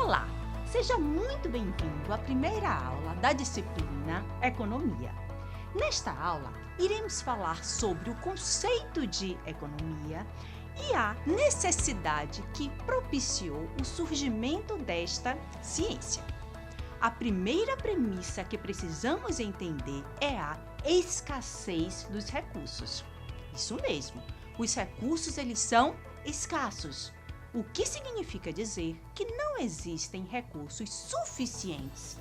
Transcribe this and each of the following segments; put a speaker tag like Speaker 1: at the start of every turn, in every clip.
Speaker 1: Olá, seja muito bem-vindo à primeira aula da disciplina Economia. Nesta aula, iremos falar sobre o conceito de economia e a necessidade que propiciou o surgimento desta ciência. A primeira premissa que precisamos entender é a escassez dos recursos. Isso mesmo, os recursos eles são escassos. O que significa dizer que não existem recursos suficientes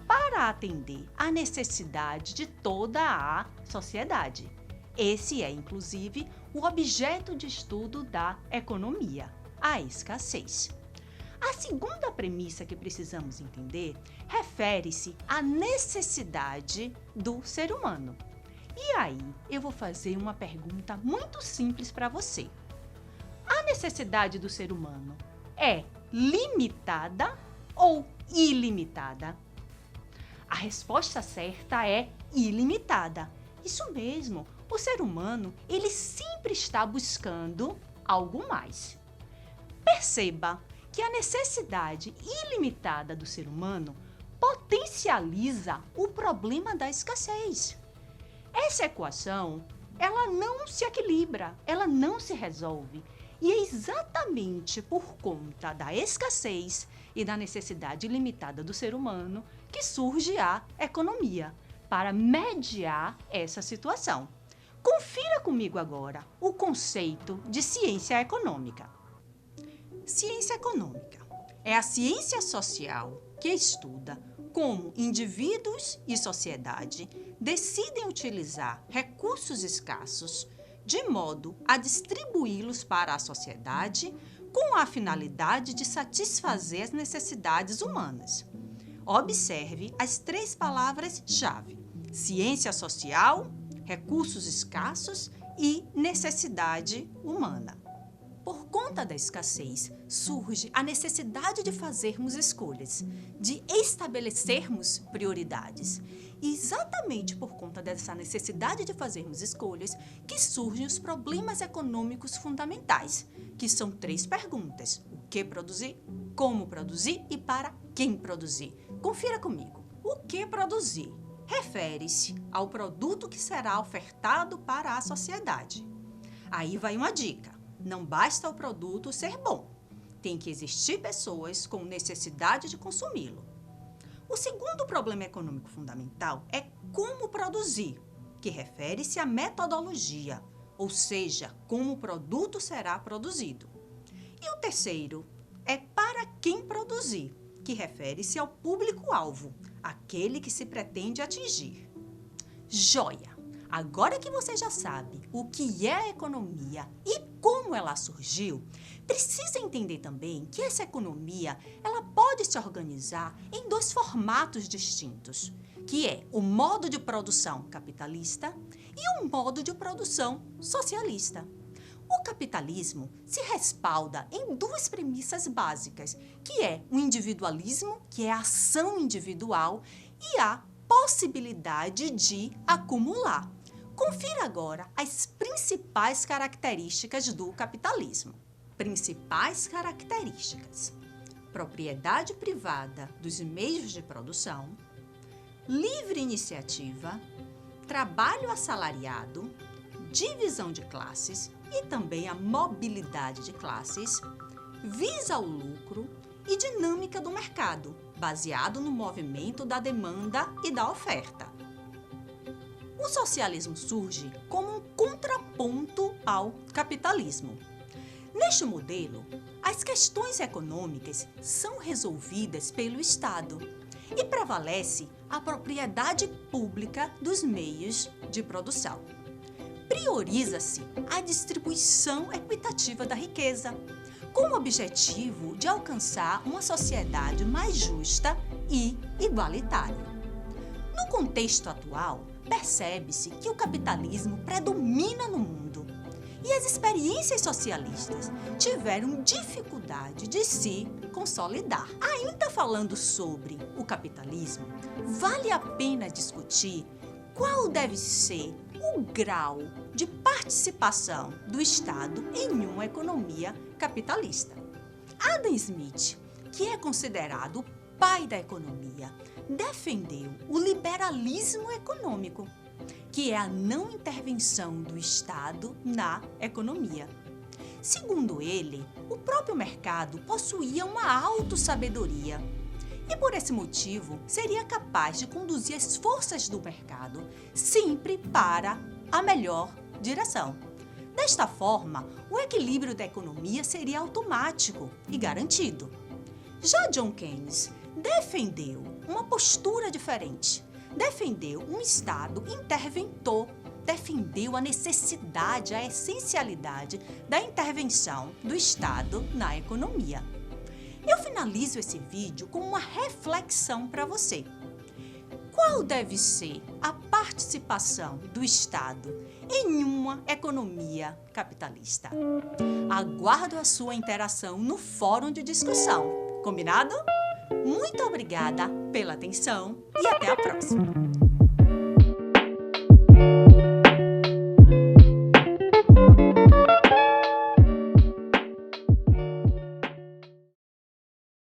Speaker 1: para atender à necessidade de toda a sociedade. Esse é, inclusive, o objeto de estudo da economia, a escassez. A segunda premissa que precisamos entender refere-se à necessidade do ser humano. E aí, eu vou fazer uma pergunta muito simples para você. A necessidade do ser humano é limitada ou ilimitada? A resposta certa é ilimitada. Isso mesmo, o ser humano, ele sempre está buscando algo mais. Perceba que a necessidade ilimitada do ser humano potencializa o problema da escassez. Essa equação, ela não se equilibra, ela não se resolve. E é exatamente por conta da escassez e da necessidade limitada do ser humano que surge a economia, para mediar essa situação. Confira comigo agora o conceito de ciência econômica. Ciência econômica é a ciência social que estuda como indivíduos e sociedade decidem utilizar recursos escassos de modo a distribuí-los para a sociedade com a finalidade de satisfazer as necessidades humanas. Observe as 3 palavras-chave: ciência social, recursos escassos e necessidade humana. Por conta da escassez, surge a necessidade de fazermos escolhas, de estabelecermos prioridades. E exatamente por conta dessa necessidade de fazermos escolhas que surgem os problemas econômicos fundamentais, que são 3 perguntas: o que produzir, como produzir e para quem produzir. Confira comigo. O que produzir refere-se ao produto que será ofertado para a sociedade. Aí vai uma dica. Não basta o produto ser bom, tem que existir pessoas com necessidade de consumi-lo. O segundo problema econômico fundamental é como produzir, que refere-se à metodologia, ou seja, como o produto será produzido. E o terceiro é para quem produzir, que refere-se ao público-alvo, aquele que se pretende atingir. Joia! Agora que você já sabe o que é a economia e como ela surgiu, precisa entender também que essa economia ela pode se organizar em 2 formatos distintos, que é o modo de produção capitalista e o modo de produção socialista. O capitalismo se respalda em 2 premissas básicas, que é o individualismo, que é a ação individual, e a possibilidade de acumular. Confira agora as principais características do capitalismo. Principais características: propriedade privada dos meios de produção, livre iniciativa, trabalho assalariado, divisão de classes e também a mobilidade de classes, visa ao lucro e dinâmica do mercado, baseado no movimento da demanda e da oferta. O socialismo surge como um contraponto ao capitalismo. Neste modelo, as questões econômicas são resolvidas pelo Estado e prevalece a propriedade pública dos meios de produção. Prioriza-se a distribuição equitativa da riqueza, com o objetivo de alcançar uma sociedade mais justa e igualitária. No contexto atual, percebe-se que o capitalismo predomina no mundo e as experiências socialistas tiveram dificuldade de se consolidar. Ainda falando sobre o capitalismo, vale a pena discutir qual deve ser o grau de participação do Estado em uma economia capitalista. Adam Smith, que é considerado o pai da economia, defendeu o liberalismo econômico, que é a não intervenção do Estado na economia. Segundo ele, o próprio mercado possuía uma autossabedoria e, por esse motivo, seria capaz de conduzir as forças do mercado sempre para a melhor direção. Desta forma, o equilíbrio da economia seria automático e garantido. Já John Keynes defendeu uma postura diferente, defendeu um Estado interventor, defendeu a necessidade, a essencialidade da intervenção do Estado na economia. Eu finalizo esse vídeo com uma reflexão para você. Qual deve ser a participação do Estado em uma economia capitalista? Aguardo a sua interação no fórum de discussão. Combinado? Muito obrigada pela atenção e até a próxima!